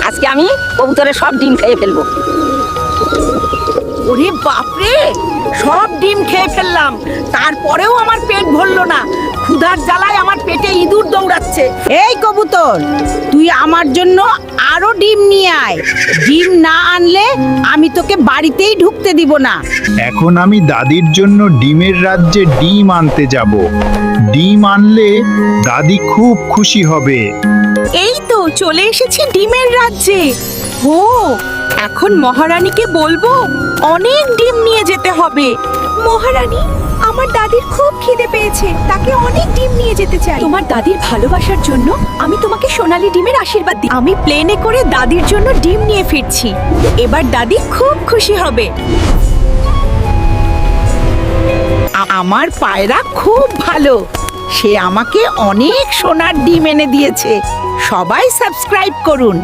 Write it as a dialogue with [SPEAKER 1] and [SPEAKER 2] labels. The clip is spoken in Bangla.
[SPEAKER 1] আজকে আমি কবুতরের সব ডিম খেয়ে ফেলবো। ওরে বাপরে, সব ডিম খেয়ে ফেললাম, তারপরেও আমার পেট ভরলো না। ক্ষুধার জ্বালায় আমার পেটে ইঁদুর দৌড়াচ্ছে।
[SPEAKER 2] এই কবুতর, তুই আমার জন্য আরো ডিম নিয়ে আয়। ডিম না আনলে আমি তোকে বাড়িতেই ঢুকতে দিব না।
[SPEAKER 3] এখন আমি দাদির জন্য ডিমের রাজ্যে ডিম আনতে যাব। ডিম আনলে দাদি খুব খুশি হবে।
[SPEAKER 4] এই তো চলে এসেছি ডিমের রাজ্যে। ও, এখন মহারানীকে বলবো অনেক ডিম নিয়ে যেতে হবে। মহারানী, আমার দাদির খুব খিদে পেয়েছে, তাকে অনেক ডিম নিয়ে যেতে চাই। তোমার দাদির ভালোবাসার জন্য আমি তোমাকে সোনালী ডিমের আশীর্বাদ দিই। আমি প্লেনে করে দাদির জন্য ডিম নিয়ে ফিরছি। এবার দাদি খুব খুশি হবে।
[SPEAKER 2] আমার পায়রা খুব ভালো, সে আমাকে অনেক সোনার ডিম এনে দিয়েছে। সবাই সাবস্ক্রাইব করুন।